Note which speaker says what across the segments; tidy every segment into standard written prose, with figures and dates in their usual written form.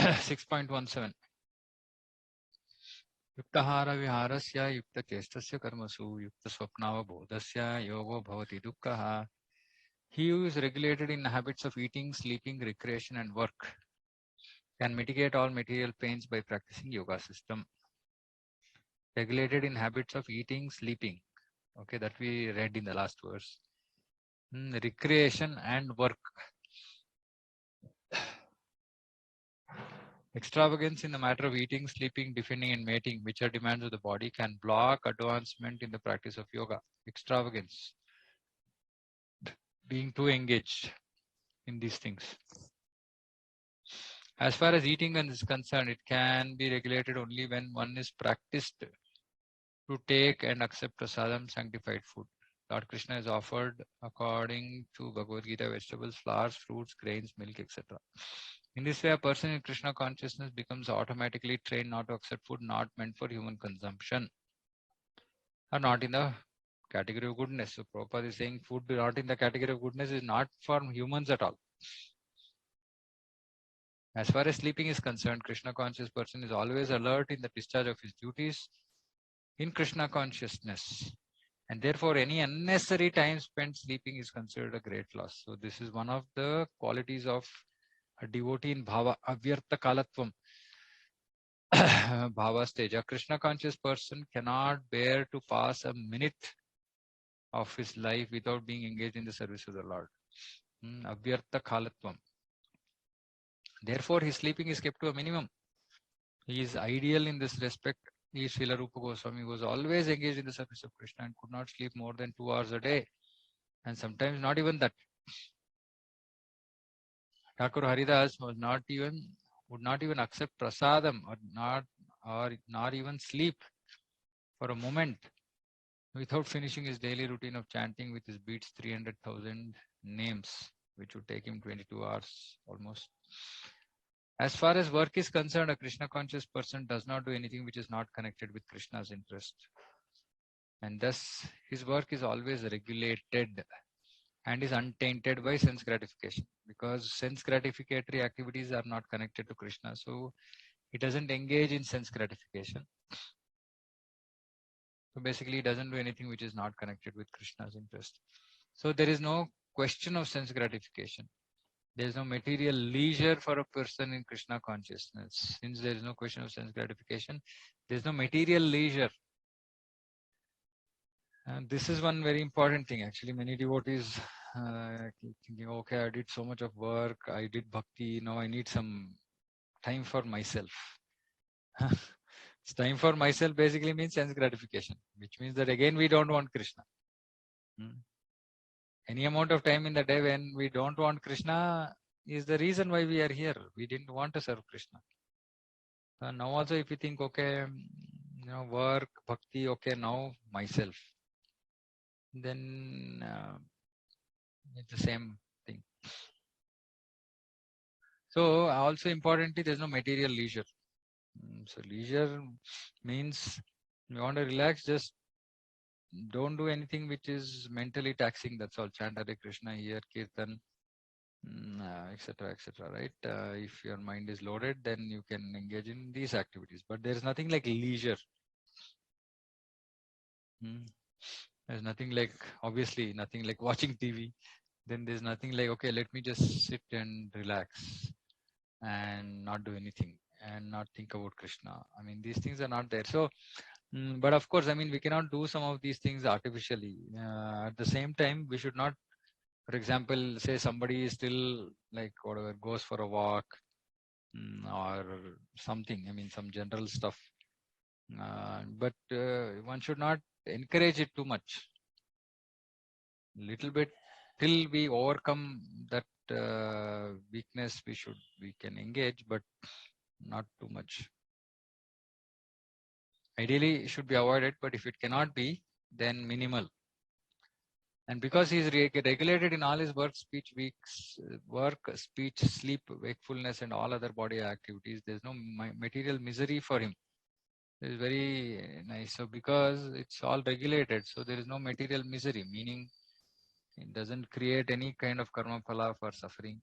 Speaker 1: 6.17. Yuktahara viharasya yukta chestasya karmasu yukta swapnava bodhasya yogo bhavati dukkha. He who is regulated in habits of eating, sleeping, recreation and work can mitigate all material pains by practicing yoga system. Regulated in habits of eating, sleeping. Okay, that we read in the last verse. Recreation and work. Extravagance in the matter of eating, sleeping, defending, and mating, which are demands of the body, can block advancement in the practice of yoga. Extravagance, being too engaged in these things. As far as eating is concerned, it can be regulated only when one is practiced to take and accept prasadam, sanctified food. Lord Krishna is offered according to Bhagavad Gita vegetables, flowers, fruits, grains, milk, etc. In this way, a person in Krishna consciousness becomes automatically trained not to accept food not meant for human consumption or not in the category of goodness. So Prabhupada is saying food not in the category of goodness is not for humans at all. As far as sleeping is concerned, Krishna conscious person is always alert in the discharge of his duties in Krishna consciousness. And therefore, any unnecessary time spent sleeping is considered a great loss. So this is one of the qualities of a devotee in bhava, avyartha kalatvam. Bhava stage. A Krishna conscious person cannot bear to pass a minute of his life without being engaged in the service of the Lord. Avyartha kalatvam. Therefore, his sleeping is kept to a minimum. He is ideal in this respect. He, Srila Rupa Goswami, was always engaged in the service of Krishna and could not sleep more than 2 hours a day, and sometimes not even that. Thakur Haridas would not even accept prasadam or not even sleep for a moment without finishing his daily routine of chanting with his beats 300,000 names, which would take him 22 hours almost. As far as work is concerned, a Krishna conscious person does not do anything which is not connected with Krishna's interest. And thus, his work is always regulated and is untainted by sense gratification, because sense gratificatory activities are not connected to Krishna. So, he doesn't engage in sense gratification. So, basically, he doesn't do anything which is not connected with Krishna's interest. So, there is no question of sense gratification. There is no material leisure for a person in Krishna consciousness. Since there is no question of sense gratification, there is no material leisure. And this is one very important thing. Actually, many devotees keep thinking, okay, I did so much of work, I did bhakti, now I need some time for myself. It's time for myself basically means sense gratification, which means that again we don't want Krishna. Any amount of time in the day when we don't want Krishna is the reason why we are here. We didn't want to serve Krishna. Now also if you think, okay, work, bhakti, okay, now myself, then it's the same thing. So also importantly, there's no material leisure. So leisure means you want to relax, just don't do anything which is mentally taxing. That's all. Chant Hare Krishna, hear Kirtan, etc., etc. Right? If your mind is loaded, then you can engage in these activities. But there's nothing like leisure. There's nothing like, obviously, nothing like watching TV. Then there's nothing like, okay, let me just sit and relax and not do anything and not think about Krishna. I mean, these things are not there. So, but of course, I mean, we cannot do some of these things artificially. At the same time, we should not, for example, say somebody is still like whatever, goes for a walk or something. I mean, some general stuff. But one should not encourage it too much. Little bit till we overcome that weakness, we can engage, but not too much. Ideally, it should be avoided, but if it cannot be, then minimal. And because he is regulated in all his work, speech, sleep, wakefulness, and all other body activities, there is no material misery for him. It is very nice. So because it's all regulated, so there is no material misery, meaning it doesn't create any kind of karma phala for suffering.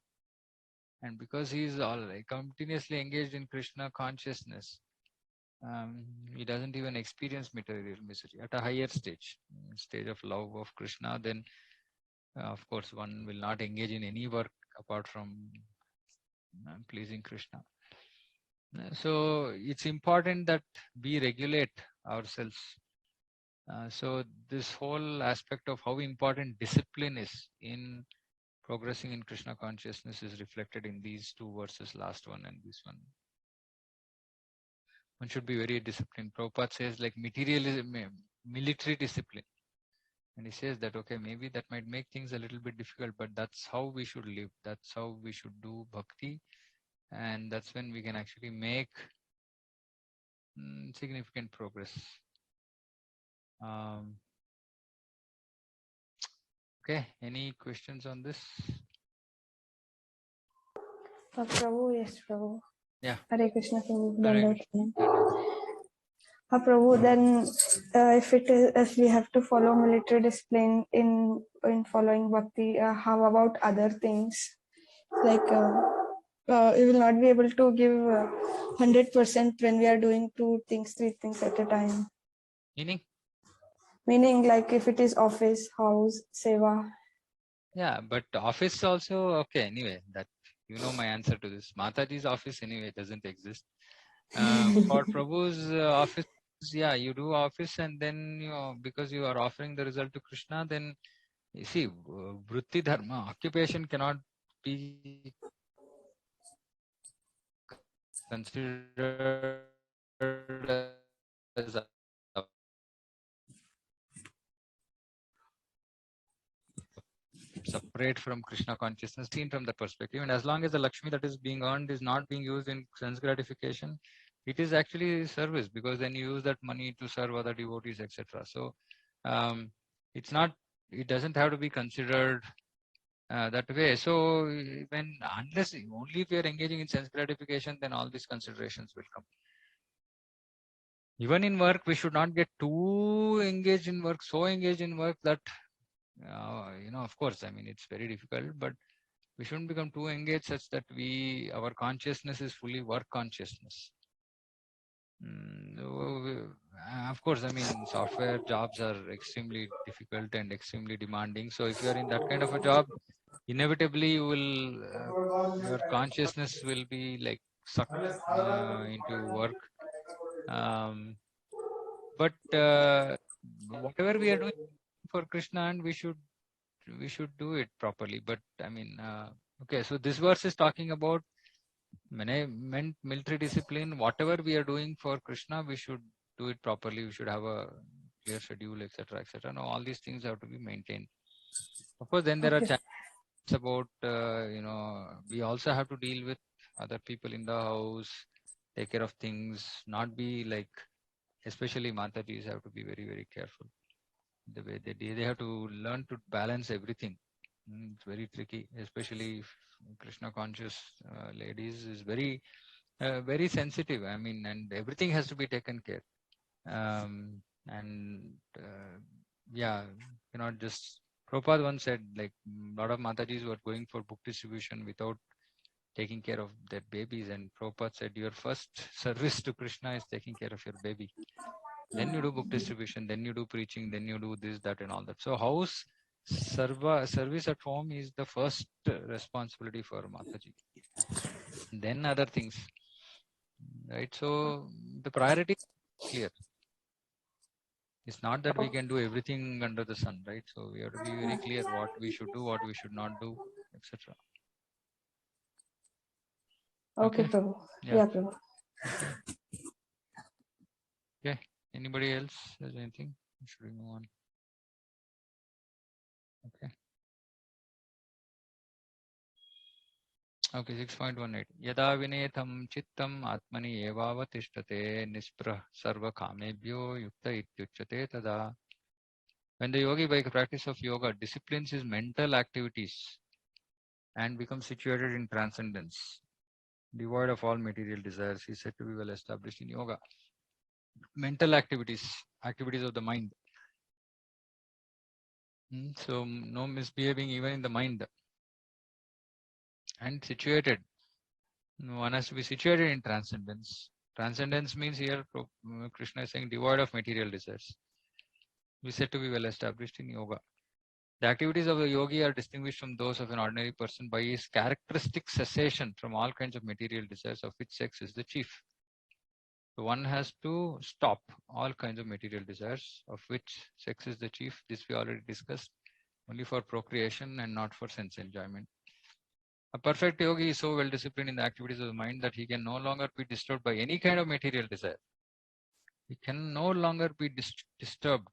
Speaker 1: And because he is all continuously engaged in Krishna consciousness, he doesn't even experience material misery at a higher stage of love of Krishna. Then, of course, one will not engage in any work apart from pleasing Krishna. So it's important that we regulate ourselves. So this whole aspect of how important discipline is in progressing in Krishna consciousness is reflected in these two verses, last one and this one. One should be very disciplined. Prabhupada says like materialism, military discipline. And he says that, okay, maybe that might make things a little bit difficult, but that's how we should live. That's how we should do bhakti. And that's when we can actually make significant progress. Okay, any questions on this?
Speaker 2: Prabhu, yes, Prabhu.
Speaker 1: Yeah.
Speaker 2: Hare Krishna, Prabhu.
Speaker 1: Hare
Speaker 2: Prabhu, then if we have to follow military discipline in following bhakti, how about other things? Like we will not be able to give 100% when we are doing 2 things, 3 things at a time. Meaning like if it is office, house, seva.
Speaker 1: Yeah, but office also, okay, anyway, that you know my answer to this. Mataji's office anyway doesn't exist. For Prabhu's office, yeah, you do office, and then because you are offering the result to Krishna, then you see, vritti dharma, occupation cannot be considered as separate from Krishna consciousness, seen from that perspective. And as long as the Lakshmi that is being earned is not being used in sense gratification, it is actually service, because then you use that money to serve other devotees, etc. So it's not, it doesn't have to be considered that way. So unless only if you are engaging in sense gratification, then all these considerations will come. Even in work, we should not get too engaged in work, so engaged in work that of course, I mean, it's very difficult, but we shouldn't become too engaged such that our consciousness is fully work consciousness. Of course, I mean, software jobs are extremely difficult and extremely demanding. So if you are in that kind of a job, inevitably your consciousness will be like sucked into work. But whatever we are doing for Krishna, and we should do it properly. But I mean, okay, so this verse is talking about military discipline. Whatever we are doing for Krishna, we should do it properly. We should have a clear schedule, etc., etc. No, all these things have to be maintained. Of course, then there are challenges about we also have to deal with other people in the house, take care of things, not be like, especially Matajis have to be very, very careful the way they have to learn to balance everything. It's very tricky, especially if Krishna conscious ladies is very very sensitive. I mean, and everything has to be taken care. And yeah, just Prabhupada once said, like, a lot of Matajis were going for book distribution without taking care of their babies, and Prabhupada said, your first service to Krishna is taking care of your baby. Then you do book distribution, then you do preaching, then you do this, that, and all that. So house service at home is the first responsibility for Mataji. Then other things, right? So the priority is clear. It's not that we can do everything under the sun, right? So we have to be very clear what we should do, what we should not do, etc.
Speaker 2: Okay, Prabhu. Yeah, Prabhu.
Speaker 1: Okay. Okay. Anybody else has anything? Should we move on? Okay. Okay, 6.18. Yada vinetam chittam atmani evavatistate nisprah sarva kamebhyo yukta ityuchate tada. When the yogi, by practice of yoga, disciplines his mental activities and becomes situated in transcendence, devoid of all material desires, he is said to be well established in yoga. Mental activities of the mind. So no misbehaving even in the mind, and situated. One has to be situated in transcendence. Transcendence means here Krishna is saying devoid of material desires. We said to be well established in yoga. The activities of the yogi are distinguished from those of an ordinary person by his characteristic cessation from all kinds of material desires, of which sex is the chief. So one has to stop all kinds of material desires, of which sex is the chief. This we already discussed, only for procreation and not for sense enjoyment. A perfect yogi is so well disciplined in the activities of the mind that he can no longer be disturbed by any kind of material desire. He can no longer be disturbed.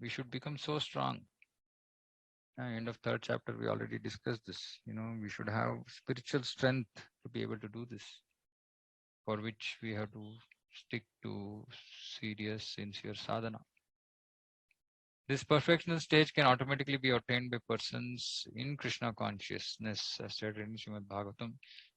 Speaker 1: We should become so strong. End of third chapter, we already discussed this. We should have spiritual strength to be able to do this, for which we have to stick to serious, sincere sadhana. This perfectional stage can automatically be attained by persons in Krishna consciousness, as stated in Srimad Bhagavatam.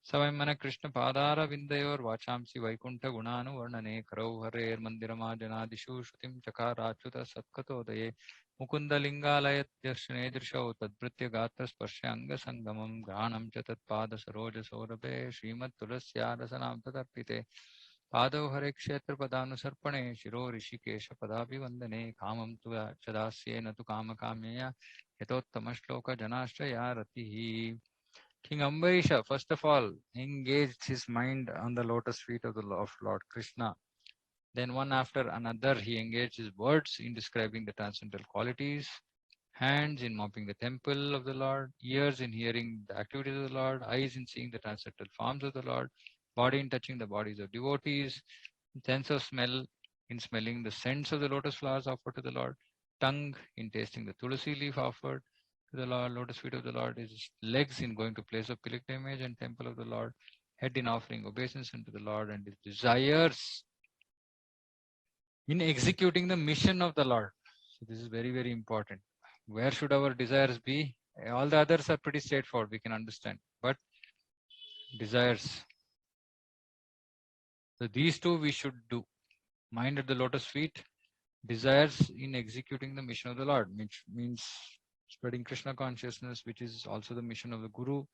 Speaker 1: Savamana Krishna Padara Vindayor Vachamsi Vaikunta Gunanu Varnane Karau Harer Mandirama Janadishu Shrutim Chakarachuta Satkatodaye Mukunda Lingalayat Darshane Drishau Tadbritya Gatra Sparsha Anga Sangamam Granam Chatatpada Saroja Sorabe Srimad Tulasya Rasanam Tatarpite पादौ हरे क्षेत्र पदानुसर्पणे शिरो ऋषिकेश पदाभिवंदने कामं तु चदास्येन तु कामकाम्यया यतोत्तमश्लोक जनाश्रया रतिः. King Ambarisha, first of all, engaged his mind on the lotus feet of Lord Krishna. Then one after another, he engaged his words in describing the transcendental qualities, hands in mopping the temple of the Lord, ears in hearing the activities of the Lord, eyes in seeing the transcendental forms of the Lord, body in touching the bodies of devotees, sense of smell in smelling the scents of the lotus flowers offered to the Lord, tongue in tasting the tulsi leaf offered to the Lord, lotus feet of the Lord, his legs in going to place of pilgrimage and temple of the Lord, head in offering obeisance unto the Lord, and his desires in executing the mission of the Lord. So this is very, very important. Where should our desires be? All the others are pretty straightforward, we can understand. But desires. So these two we should do. Mind at the lotus feet, desires in executing the mission of the Lord, which means spreading Krishna consciousness, which is also the mission of the Guru.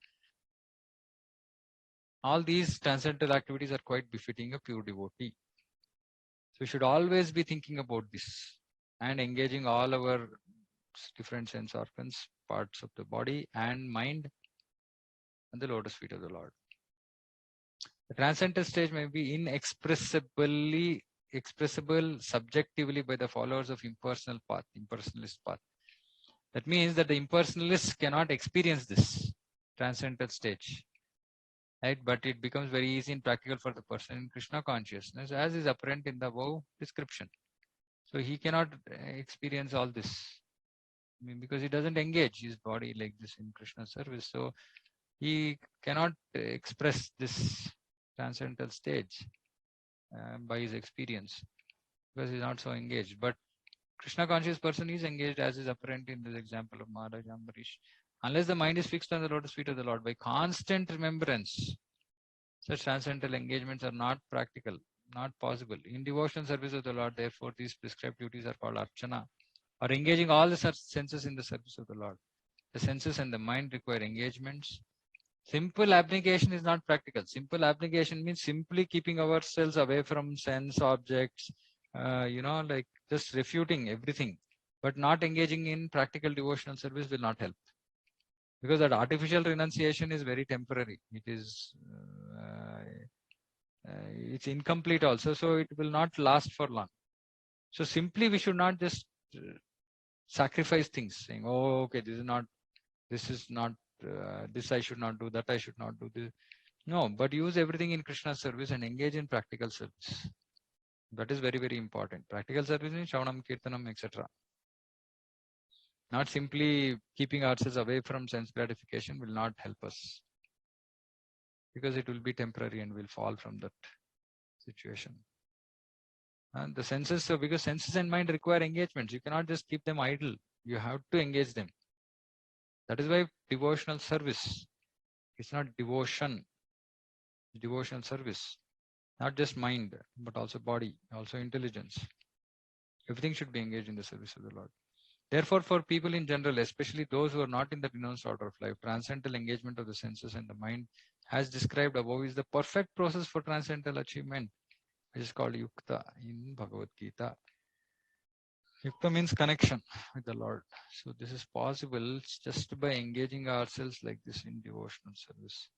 Speaker 1: All these transcendental activities are quite befitting a pure devotee. So we should always be thinking about this and engaging all our different sense organs, parts of the body and mind on the lotus feet of the Lord. The transcendental stage may be expressible subjectively by the followers of impersonal path, impersonalist path. That means that the impersonalists cannot experience this transcendental stage, right? But it becomes very easy and practical for the person in Krishna consciousness, as is apparent in the above description. So he cannot experience all this, because he doesn't engage his body like this in Krishna service. So he cannot express this transcendental stage by his experience, because he's not so engaged. But Krishna conscious person is engaged, as is apparent in this example of Maharaj Ambarish. Unless the mind is fixed on the lotus feet of the Lord by constant remembrance, such transcendental engagements are not practical, not possible. In devotional service of the Lord, therefore, these prescribed duties are called archana, or engaging all the senses in the service of the Lord. The senses and the mind require engagements. Simple application is not practical. Simple application means simply keeping ourselves away from sense objects, like just refuting everything, but not engaging in practical devotional service will not help, because that artificial renunciation is very temporary. It is it's incomplete also, so it will not last for long. So simply we should not just sacrifice things, saying, oh, okay, this is not this I should not do, that I should not do this. No, but use everything in Krishna's service and engage in practical service. That is very, very important. Practical service means Shravanam, Kirtanam, etc. Not simply keeping ourselves away from sense gratification will not help us, because it will be temporary and will fall from that situation. And the senses, so because senses and mind require engagements, you cannot just keep them idle. You have to engage them. That is why devotional service, it's not devotion, it's devotional service. Not just mind, but also body, also intelligence. Everything should be engaged in the service of the Lord. Therefore, for people in general, especially those who are not in the renounced order of life, transcendental engagement of the senses and the mind as described above, is the perfect process for transcendental achievement, which is called Yukta in Bhagavad Gita. Yukta means connection with the Lord. So this is possible just by engaging ourselves like this in devotional service.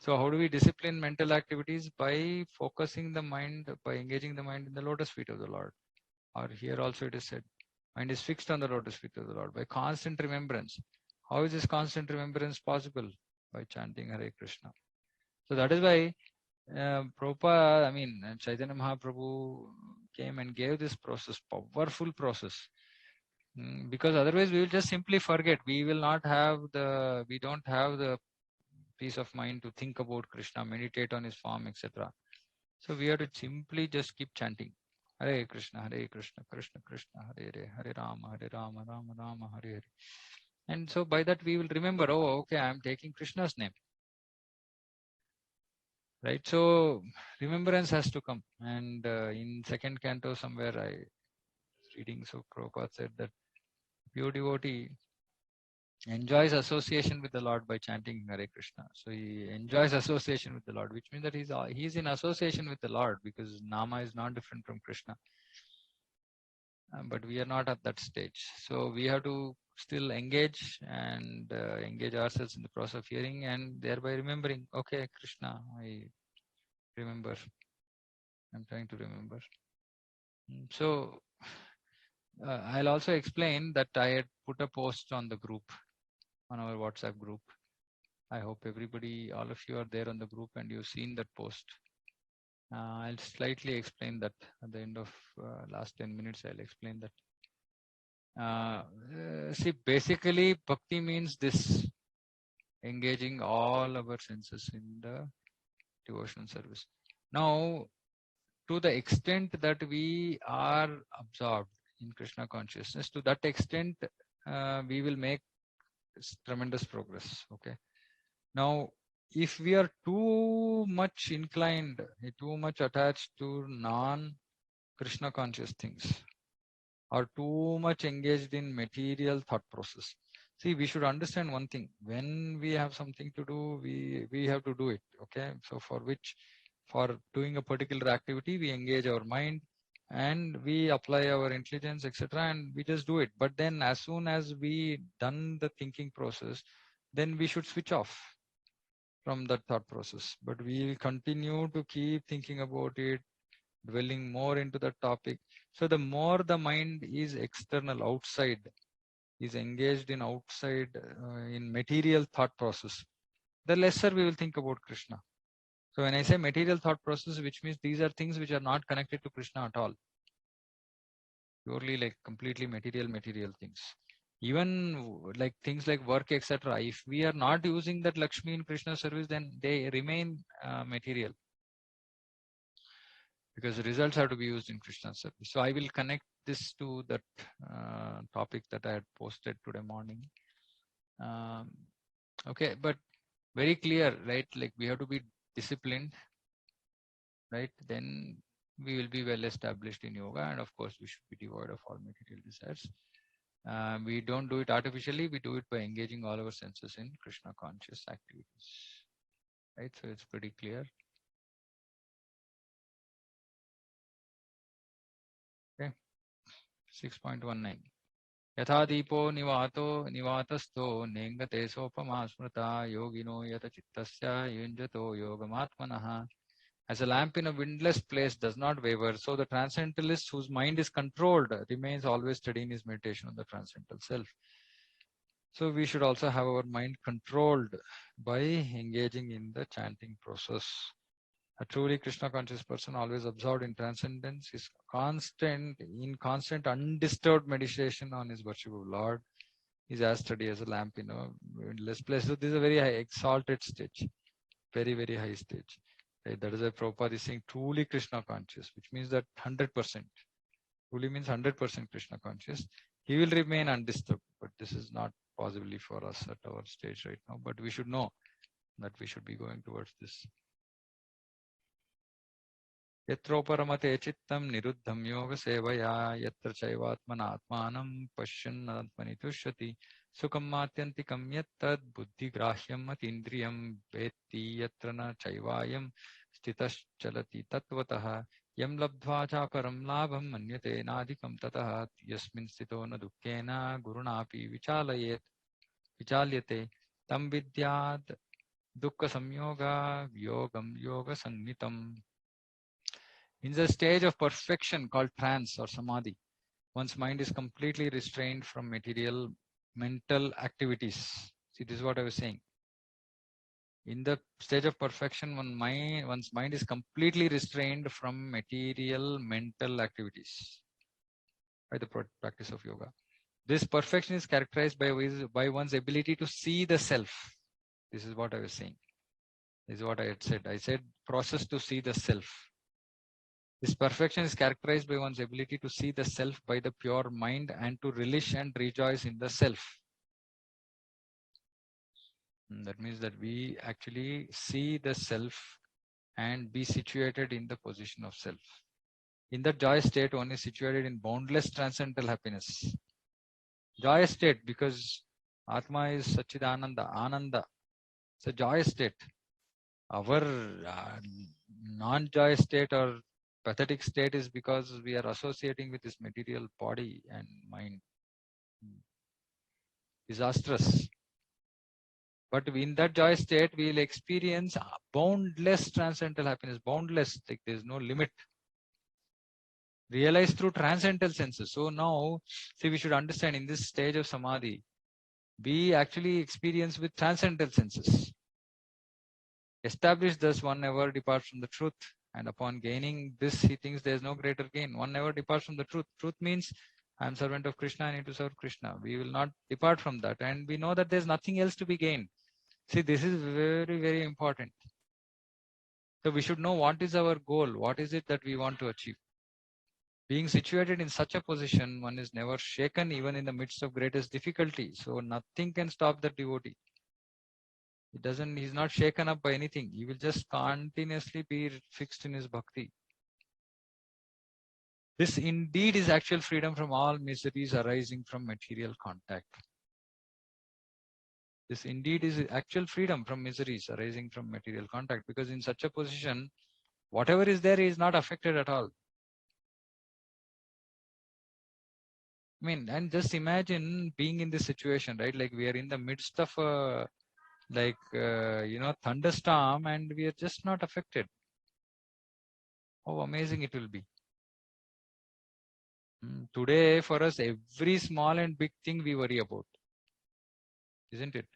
Speaker 1: So how do we discipline mental activities? By focusing the mind, by engaging the mind in the lotus feet of the Lord. Or here also it is said, mind is fixed on the lotus feet of the Lord by constant remembrance. How is this constant remembrance possible? By chanting Hare Krishna. So that is why Prabhupada, Chaitanya Mahaprabhu came and gave this process, powerful process. Because otherwise we will just simply forget. We don't have the peace of mind to think about Krishna, meditate on his form, etc. So we have to simply just keep chanting Hare Krishna, Krishna Krishna, Hare Hare, Hare Rama, Rama Rama, Hare Hare. And so by that we will remember, oh, okay, I am taking Krishna's name. Right? So remembrance has to come. And in second canto somewhere I was reading, so Prabhupada said that pure devotee enjoys association with the Lord by chanting Hare Krishna. So he enjoys association with the Lord, which means that he's in association with the Lord, because Nama is not different from Krishna. But we are not at that stage. So we have to still engage and engage ourselves in the process of hearing and thereby remembering, okay, Krishna, I remember. I'm trying to remember. So I'll also explain that I had put a post on the group, on our WhatsApp group. I hope everybody, all of you are there on the group and you've seen that post. I'll slightly explain that at the end of last 10 minutes. I'll explain that. See, basically, bhakti means this, engaging all our senses in the devotional service. Now, to the extent that we are absorbed in Krishna consciousness, to that extent, we will make tremendous progress. Okay. Now, if we are too much inclined, too much attached to non-Krishna conscious things, or too much engaged in material thought process, see, we should understand one thing: when we have something to do, we have to do it. Okay. So for doing a particular activity, we engage our mind and we apply our intelligence, etc., and we just do it. But then as soon as we done the thinking process, then we should switch off from that thought process. But we will continue to keep thinking about it, dwelling more into the topic. So the more the mind is external, outside, is engaged in outside, in material thought process, the lesser we will think about Krishna. So when I say material thought process, which means these are things which are not connected to Krishna at all. Purely like completely material things. Even like things like work, etc. If we are not using that Lakshmi in Krishna service, then they remain material, because the results have to be used in Krishna service. So I will connect this to that topic that I had posted today morning. Okay, but very clear, right? Like we have to be disciplined, right? Then we will be well established in yoga, and of course we should be devoid of all material desires. We don't do it artificially, we do it by engaging all our senses in Krishna conscious activities, right? So it's pretty clear. Okay. 6.19. Yatha deepo nivatastho nengate sopama smrta yogino yata chittasya yunjato yogamatmanaha. As a lamp in a windless place does not waver, so the transcendentalist whose mind is controlled remains always steady in his meditation on the transcendental self. So we should also have our mind controlled by engaging in the chanting process. A truly Krishna conscious person, always absorbed in transcendence, is constant undisturbed meditation on his worshipful Lord, is as steady as a lamp in a windless place. So this is a very high exalted stage, very, very high stage. Right? That is why Prabhupada is saying truly Krishna conscious, which means that 100%. Truly means 100% Krishna conscious. He will remain undisturbed, but this is not possibly for us at our stage right now. But we should know that we should be going towards this. Yatroparamate chittam niruddham yoga sevaya yatra chaivatmana atmanam pashyan atmani tushyati Sukham matyantikam yat tad buddhi grahyam atindriyam vetti yatra na chaivayam sthitas chalati tatvatah yam labdva cha param labham manyate nadikam tatah yasmin sthito na dukkena gurunapi vichalyate tam vidyad dukkha samyoga yogam yoga sannitam. In the stage of perfection called trance or samadhi, one's mind is completely restrained from material mental activities. See, this is what I was saying. In the stage of perfection, one's mind is completely restrained from material mental activities by the practice of yoga. This perfection is characterized by one's ability to see the self. This is what I was saying. This is what I had said. I said process to see the self. This perfection is characterized by one's ability to see the self by the pure mind and to relish and rejoice in the self. That means that we actually see the self and be situated in the position of self. In that joy state, one is situated in boundless transcendental happiness. Joy state, because Atma is Sachidananda, Ananda. It's a joy state. Our non-joy state or pathetic state is because we are associating with this material body and mind. Disastrous. But in that joy state, we will experience boundless transcendental happiness. Boundless, like there's no limit. Realized through transcendental senses. So now, see, we should understand in this stage of samadhi, we actually experience with transcendental senses. Established thus, one never departs from the truth. And upon gaining this, he thinks there is no greater gain. One never departs from the truth. Truth means I am servant of Krishna, I need to serve Krishna. We will not depart from that. And we know that there's nothing else to be gained. See, this is very, very important. So we should know what is our goal, what is it that we want to achieve. Being situated in such a position, one is never shaken even in the midst of greatest difficulty. So nothing can stop the devotee. He's not shaken up by anything. He will just continuously be fixed in his bhakti. This indeed is actual freedom from all miseries arising from material contact. This indeed is actual freedom from miseries arising from material contact, because in such a position, whatever is there is not affected at all. I mean, and just imagine being in this situation, right? Like we are in the midst of a thunderstorm and we are just not affected. How amazing it will be. Today, for us, every small and big thing we worry about, isn't it?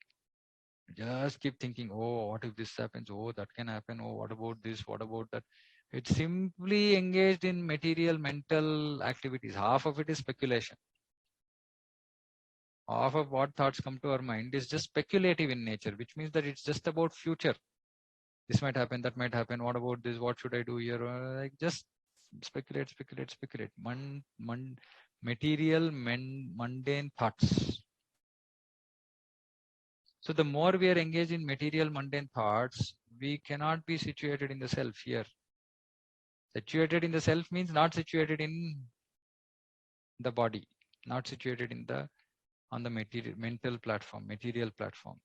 Speaker 1: Just keep thinking, oh, what if this happens? Oh, that can happen. Oh, what about this? What about that? It's simply engaged in material, mental activities. Half of it is speculation. Half of what thoughts come to our mind is just speculative in nature, which means that it's just about future. This might happen, that might happen. What about this? What should I do here? Like just speculate. Material, mundane thoughts. So the more we are engaged in material, mundane thoughts, we cannot be situated in the self here. Situated in the self means not situated in the body, not situated in the on the mental platform, material platform.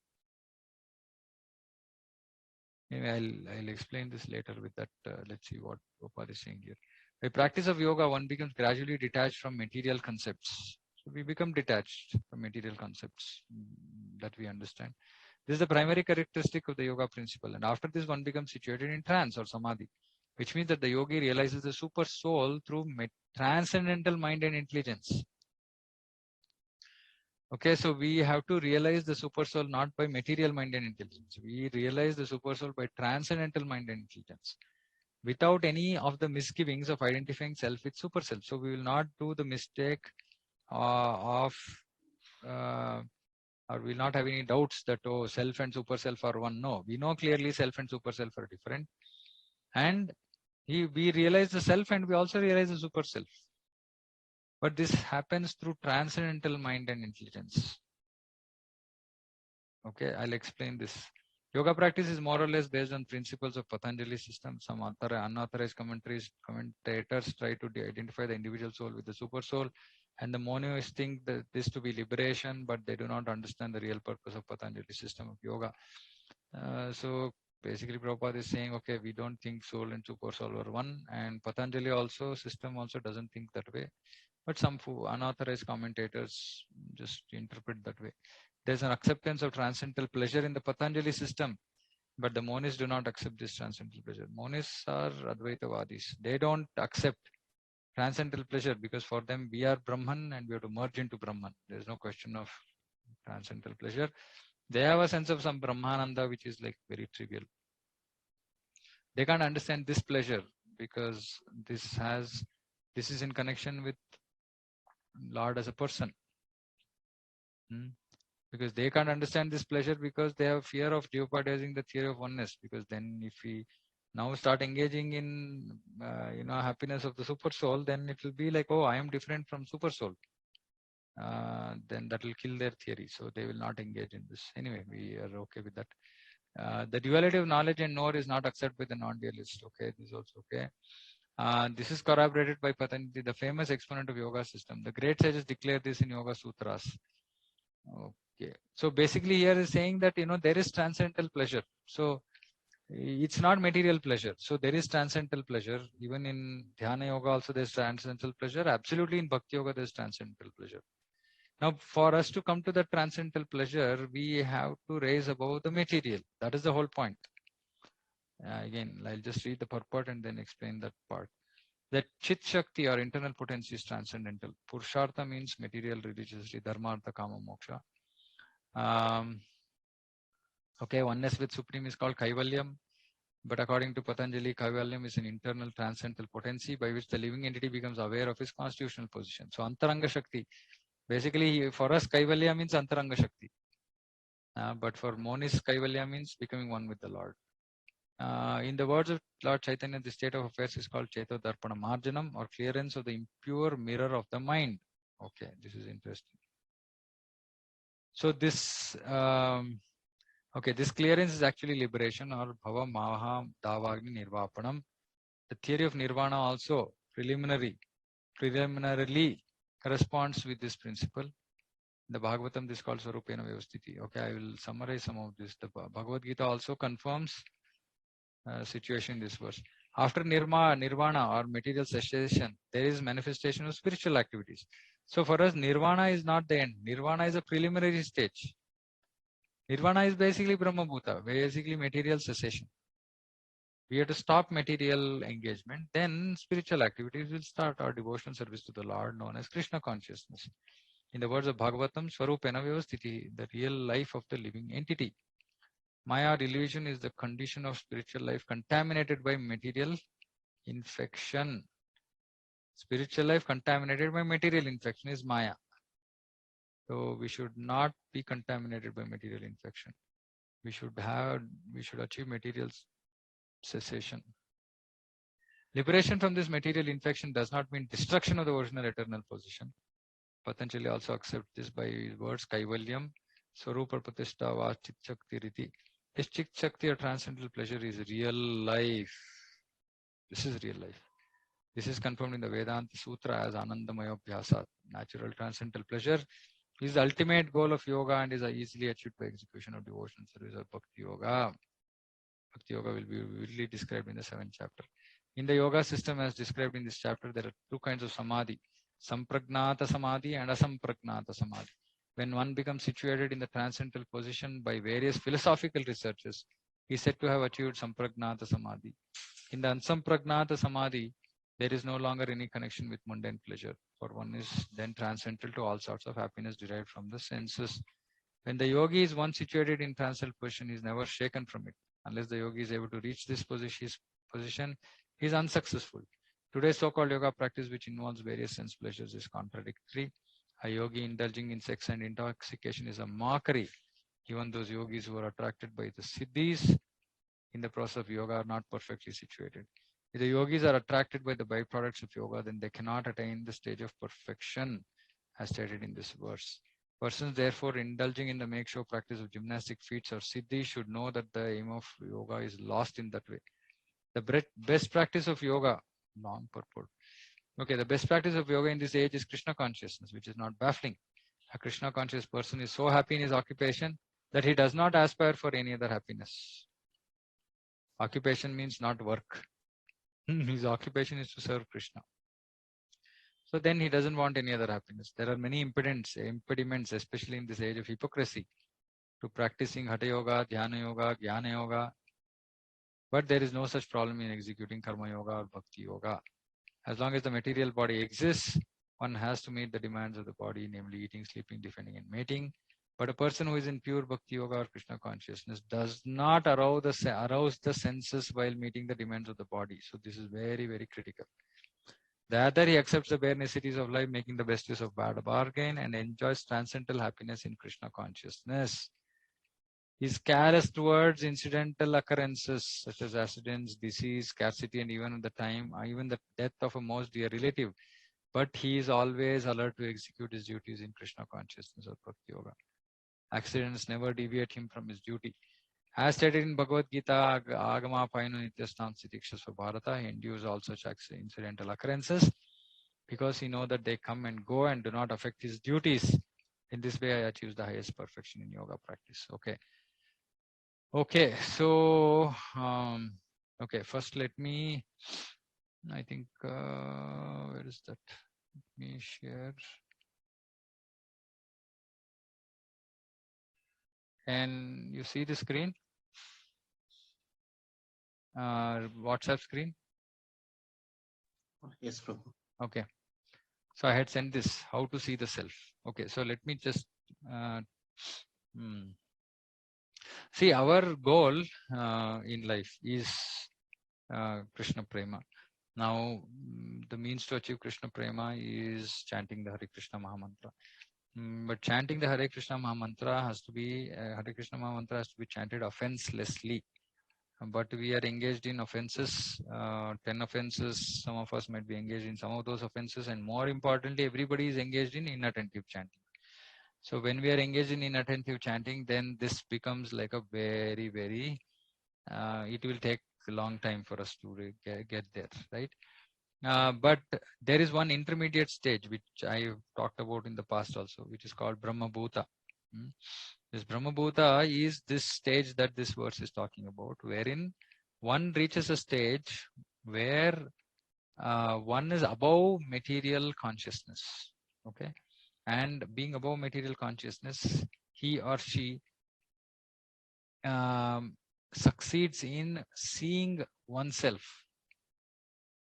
Speaker 1: Maybe I'll explain this later with that. Let's see what Gopal is saying here. By practice of yoga, one becomes gradually detached from material concepts. So we become detached from material concepts that we understand. This is the primary characteristic of the yoga principle. And after this, one becomes situated in trance or samadhi, which means that the yogi realizes the super soul through transcendental mind and intelligence. Okay, so we have to realize the super soul not by material mind and intelligence. We realize the super soul by transcendental mind and intelligence, without any of the misgivings of identifying self with super self. So we will not do the mistake or we will not have any doubts that, oh, self and super self are one. No, we know clearly self and super self are different. And we realize the self and we also realize the super self. But this happens through transcendental mind and intelligence. Okay, I'll explain this. Yoga practice is more or less based on principles of Patanjali system. Some unauthorized commentators try to identify the individual soul with the super soul, And the Monists think that this to be liberation, but they do not understand the real purpose of Patanjali system of yoga. So basically Prabhupada is saying, okay, we don't think soul and super soul are one, and Patanjali also system also doesn't think that way. But some unauthorized commentators just interpret that way. There's an acceptance of transcendental pleasure in the Patanjali system, but the Monists do not accept this transcendental pleasure. Monists are Advaitavadis. They don't accept transcendental pleasure because for them we are Brahman and we have to merge into Brahman. There's no question of transcendental pleasure. They have a sense of some Brahmananda which is like very trivial. They can't understand this pleasure because this is in connection with Lord as a person. Because they can't understand this pleasure because they have fear of jeopardizing the theory of oneness. Because then if we now start engaging in happiness of the super soul, then it will be like, oh, I am different from super soul. Then that will kill their theory. So they will not engage in this. Anyway, we are okay with that. The duality of knowledge and knower is not accepted by the non-dualist. Okay, this is also okay. This is corroborated by Patanjali, the famous exponent of yoga system. The great sages declare this in Yoga Sutras. Okay, so basically here is saying that there is transcendental pleasure. So it's not material pleasure. So there is transcendental pleasure. Even in Dhyana Yoga also there's transcendental pleasure. Absolutely in Bhakti Yoga there's transcendental pleasure. Now for us to come to the transcendental pleasure, we have to raise above the material. That is the whole point. Again, I'll just read the purport and then explain that part. That Chit Shakti or internal potency is transcendental. Purushartha means material, religiously, dharma, artha, kama, moksha. Okay, oneness with Supreme is called Kaivalyam. But according to Patanjali, Kaivalyam is an internal transcendental potency by which the living entity becomes aware of his constitutional position. So Antaranga Shakti, basically for us Kaivalya means Antaranga Shakti. But for Monists, Kaivalya means becoming one with the Lord. In the words of Lord Chaitanya, the state of affairs is called Chaito Darpana Marjanam, or clearance of the impure mirror of the mind. Okay, this is interesting. So this this clearance is actually liberation, or Bhava Maha Davagni Nirvapanam. The theory of Nirvana also preliminarily corresponds with this principle. The Bhagavatam, this is called Swarupena Vyavastiti. Okay, I will summarize some of this. The Bhagavad Gita also confirms situation in this verse. After nirvana or material cessation, there is manifestation of spiritual activities. So for us, nirvana is not the end. Nirvana is a preliminary stage. Nirvana is basically Brahma Bhuta, basically material cessation. We have to stop material engagement, then spiritual activities will start, our devotional service to the Lord known as Krishna consciousness. In the words of Bhagavatam, Swarupena Vyavastiti, the real life of the living entity. Maya, illusion, is the condition of spiritual life contaminated by material infection. Spiritual life contaminated by material infection is Maya. So we should not be contaminated by material infection. We should achieve material cessation. Liberation from this material infection does not mean destruction of the original eternal position. Patanjali also accepts this by words Kaivalyam, Swarupa Pratishtha va Chit Shakti Riti. This Chit Shakti or transcendental pleasure is real life. This is real life. This is confirmed in the Vedanta Sutra as Anandamaya Bhyasa. Natural transcendental pleasure is the ultimate goal of yoga and is easily achieved by execution of devotional service or Bhakti Yoga. Bhakti Yoga will be vividly described in the 7th chapter. In the yoga system as described in this chapter, there are two kinds of samadhi, Sampragnata Samadhi and Asampragnata Samadhi. When one becomes situated in the transcendental position by various philosophical researchers, he is said to have achieved Sampragnata Samadhi. In the Ansampragnata Samadhi, there is no longer any connection with mundane pleasure, for one is then transcendental to all sorts of happiness derived from the senses. When the yogi is once situated in transcendental position, he is never shaken from it. Unless the yogi is able to reach this position, he is unsuccessful. Today's so-called yoga practice, which involves various sense pleasures, is contradictory. A yogi indulging in sex and intoxication is a mockery. Even those yogis who are attracted by the siddhis in the process of yoga are not perfectly situated. If the yogis are attracted by the byproducts of yoga, then they cannot attain the stage of perfection, as stated in this verse. Persons therefore indulging in the make-show practice of gymnastic feats or siddhi should know that the aim of yoga is lost in that way. The best practice of yoga, long purport. Okay, the best practice of yoga in this age is Krishna consciousness, which is not baffling. A Krishna conscious person is so happy in his occupation that he does not aspire for any other happiness. Occupation means not work. His occupation is to serve Krishna. So then he doesn't want any other happiness. There are many impediments, especially in this age of hypocrisy, to practicing Hatha Yoga, Dhyana Yoga, Jnana Yoga. But there is no such problem in executing Karma Yoga or Bhakti Yoga. As long as the material body exists, one has to meet the demands of the body, namely eating, sleeping, defending, and mating. But a person who is in pure Bhakti Yoga or Krishna consciousness does not arouse the senses while meeting the demands of the body. So this is very, very critical. The other, he accepts the bare necessities of life, making the best use of bad bargain, and enjoys transcendental happiness in Krishna consciousness. He is careless towards incidental occurrences such as accidents, disease, scarcity, and even the death of a most dear relative. But he is always alert to execute his duties in Krishna consciousness or Bhakti Yoga. Accidents never deviate him from his duty. As stated in Bhagavad Gita, Agama Painu Nityastam Sitikshasva Bharata, he endures all such incidental occurrences because he knows that they come and go and do not affect his duties. In this way, I achieve the highest perfection in yoga practice. Okay, so okay, first let me, I think, where is that? Let me share. Can you see the screen? WhatsApp screen?
Speaker 3: Yes, Prabhu.
Speaker 1: Okay. So I had sent this, how to see the self. Okay, so let me just see, our goal in life is Krishna Prema. Now, the means to achieve Krishna Prema is chanting the Hare Krishna Mahamantra. But chanting the Hare Krishna Mahamantra has to be, Hare Krishna Mahamantra has to be chanted offenselessly. But we are engaged in offenses, 10 offenses. Some of us might be engaged in some of those offenses. And more importantly, everybody is engaged in inattentive chanting. So when we are engaged in inattentive chanting, then this becomes like a very, very, it will take a long time for us to get there, right? But there is one intermediate stage which I talked about in the past also, which is called Brahma Bhuta. This Brahma Bhuta is this stage that this verse is talking about, wherein one reaches a stage where one is above material consciousness. Okay, and being above material consciousness, he or she succeeds in seeing oneself,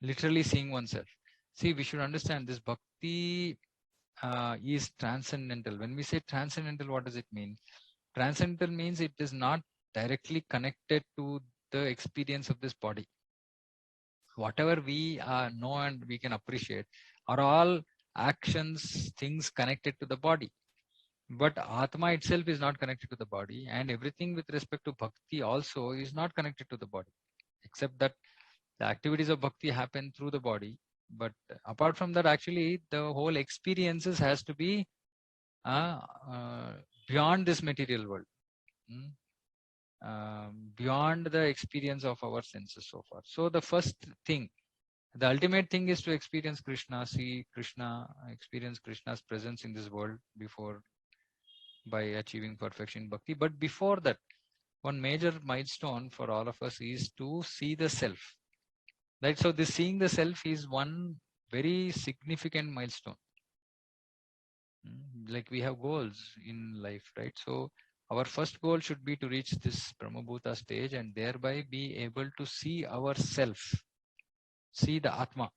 Speaker 1: literally seeing oneself. See, we should understand this bhakti is transcendental. When we say transcendental, what does it mean? Transcendental means it is not directly connected to the experience of this body. Whatever we know and we can appreciate are all actions, things connected to the body. But Atma itself is not connected to the body, and everything with respect to bhakti also is not connected to the body, except that the activities of bhakti happen through the body. But apart from that, actually, the whole experiences has to be beyond this material world, beyond the experience of our senses so far. So the first thing, the ultimate thing is to experience Krishna, see Krishna, experience Krishna's presence in this world before by achieving perfection bhakti. But before that, one major milestone for all of us is to see the self. Right? So this seeing the self is one very significant milestone. Like we have goals in life, right? So our first goal should be to reach this Brahmabhuta stage and thereby be able to see ourself, see the Atma.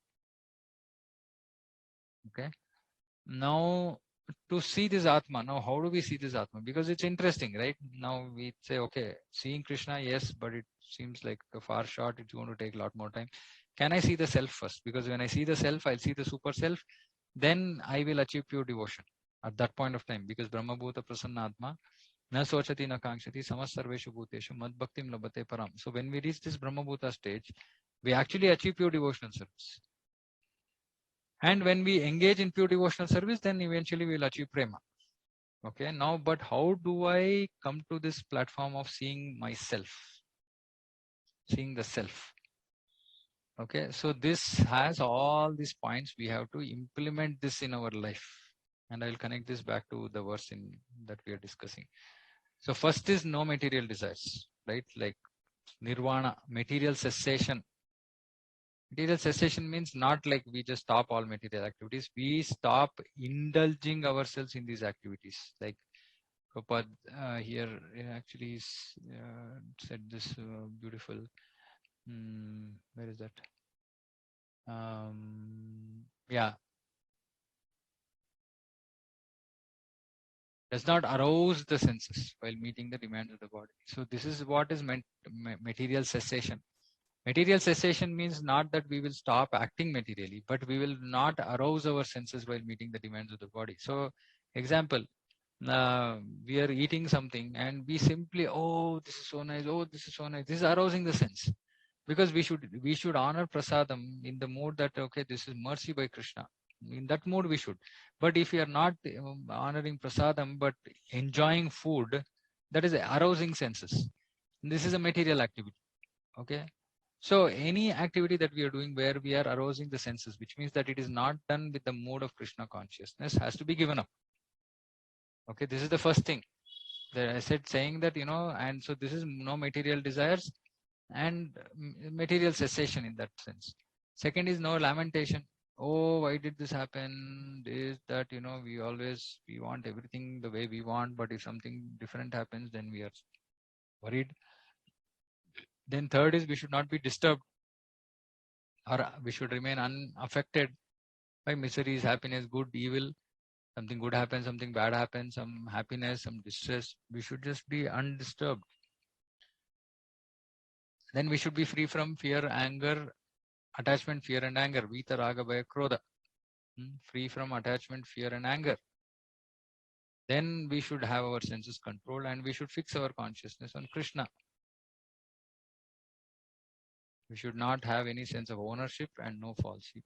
Speaker 1: Okay. Now, to see this Atma, now how do we see this Atma? Because it's interesting, right? Now we say, okay, seeing Krishna, yes, but it seems like a far shot. It's going to take a lot more time. Can I see the self first? Because when I see the self, I'll see the super self. Then I will achieve pure devotion at that point of time. Because Brahma Bhuta Prasanna Atma, na sochati na kangshati, samas sarveshu bhuteshu, mad bhaktim labate param. So when we reach this Brahma Bhuta stage, we actually achieve pure devotional service. And when we engage in pure devotional service, then eventually we'll achieve prema. Okay, now, but how do I come to this platform of seeing myself, seeing the self? Okay, so this has all these points. We have to implement this in our life, and I will connect this back to the verse in that we are discussing. So first is no material desires, right? Like nirvana, material cessation. Material cessation means not like we just stop all material activities. We stop indulging ourselves in these activities. Like Prabhupada here actually said this beautiful. Where is that? Yeah, does not arouse the senses while meeting the demands of the body. So this is what is meant material cessation. Material cessation means not that we will stop acting materially, but we will not arouse our senses while meeting the demands of the body. So, example, we are eating something and we simply, oh, this is so nice, oh, this is so nice. This is arousing the sense, because we should honor prasadam in the mood that okay, this is mercy by Krishna. In that mood we should. But if we are not honoring prasadam but enjoying food, that is arousing senses. This is a material activity. Okay, so any activity that we are doing where we are arousing the senses, which means that it is not done with the mode of Krishna consciousness, has to be given up. Okay, this is the first thing that I said, saying that and so this is no material desires and material cessation in that sense. Second is no lamentation. Oh, why did this happen? Is that we want everything the way we want, but if something different happens, then we are worried. Then third is we should not be disturbed, or we should remain unaffected by miseries, happiness, good, evil. Something good happens, something bad happens, some happiness, some distress. We should just be undisturbed. Then we should be free from fear, anger, attachment, fear, and anger. Vita, raga, bhaya, krodha. Free from attachment, fear, and anger. Then we should have our senses controlled and we should fix our consciousness on Krishna. We should not have any sense of ownership and no false ego.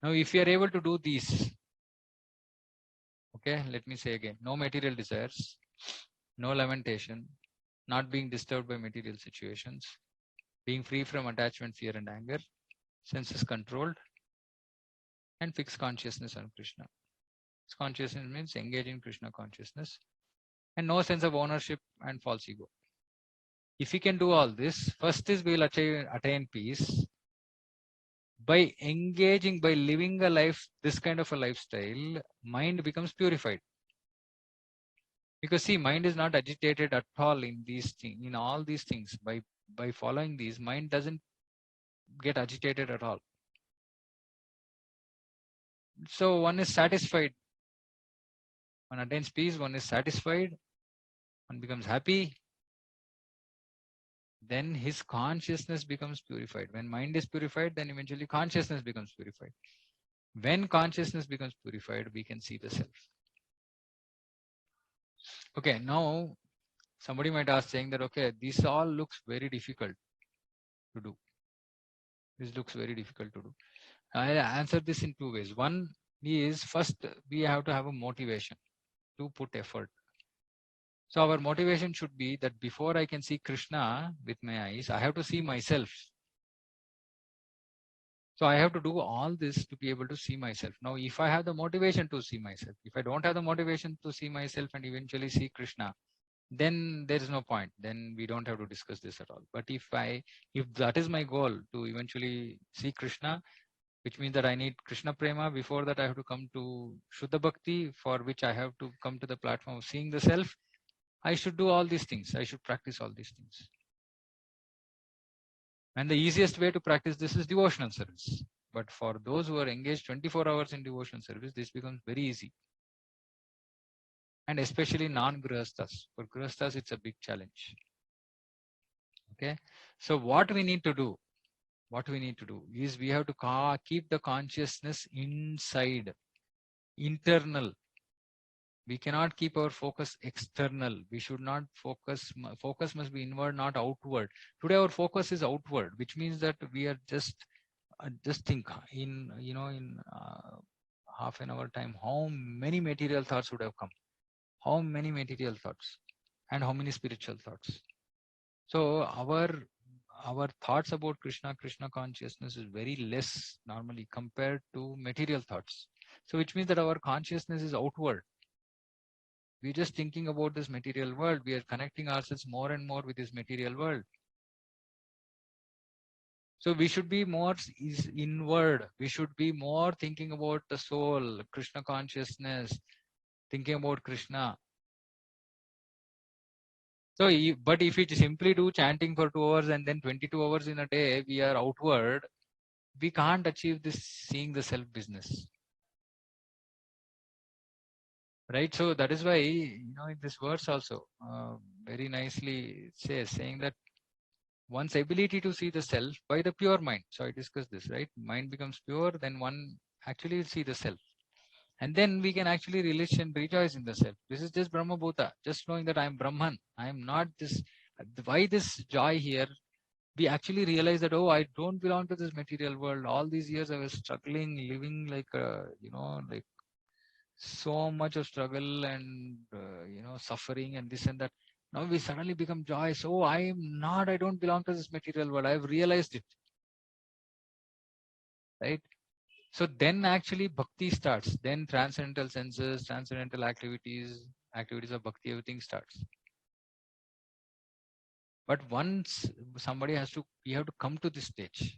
Speaker 1: Now, if you are able to do these, okay, let me say again, no material desires, no lamentation, not being disturbed by material situations, being free from attachment, fear, and anger, senses controlled, and fixed consciousness on Krishna. Fixed consciousness means engage in Krishna consciousness, and no sense of ownership and false ego. If we can do all this, first is we will attain peace. By engaging, by living a life, this kind of a lifestyle, mind becomes purified. Because see, mind is not agitated at all in these things, in all these things. By following these, mind doesn't get agitated at all. So one is satisfied. One attains peace, one is satisfied, one becomes happy. Then his consciousness becomes purified. When mind is purified, then eventually consciousness becomes purified. When consciousness becomes purified, we can see the self. Okay, now somebody might ask, saying that, okay, this all looks very difficult to do. This looks very difficult to do. I'll answer this in two ways. One is, first, we have to have a motivation to put effort. So our motivation should be that before I can see Krishna with my eyes, I have to see myself. So I have to do all this to be able to see myself. Now, if I have the motivation to see myself, if I don't have the motivation to see myself and eventually see Krishna, then there is no point. Then we don't have to discuss this at all. But if that is my goal, to eventually see Krishna, which means that I need Krishna Prema, before that I have to come to Shuddha Bhakti, for which I have to come to the platform of seeing the self. I should do all these things. I should practice all these things. And the easiest way to practice this is devotional service. But for those who are engaged 24 hours in devotional service, this becomes very easy. And especially non-grihasthas. For grihasthas, it's a big challenge. Okay. So what we need to do is we have to keep the consciousness inside, internal. We cannot keep our focus external. We should not focus must be inward, not outward. Today our focus is outward, which means that we are just think in half an hour time, how many material thoughts would have come, how many material thoughts and how many spiritual thoughts. So our our thoughts about Krishna consciousness is very less normally compared to material thoughts. So which means that our consciousness is outward. We're just thinking about this material world. We are connecting ourselves more and more with this material world. So we should be more is inward. We should be more thinking about the soul, Krishna consciousness, thinking about Krishna. So, but if we simply do chanting for 2 hours and then 22 hours in a day, we are outward, we can't achieve this seeing the self business. Right. So that is why, in this verse also very nicely it says, saying that one's ability to see the self by the pure mind. So I discussed this, right? Mind becomes pure, then one actually will see the self. And then we can actually relish and rejoice in the self. This is just Brahma Bhuta, just knowing that I am Brahman. I am not this. Why this joy here? We actually realize that, oh, I don't belong to this material world. All these years I was struggling, living like, like so much of struggle and, suffering and this and that. Now we suddenly become joy. So I don't belong to this material world. I've realized it, right? So then actually bhakti starts. Then transcendental senses, transcendental activities of bhakti, everything starts. But once we have to come to this stage.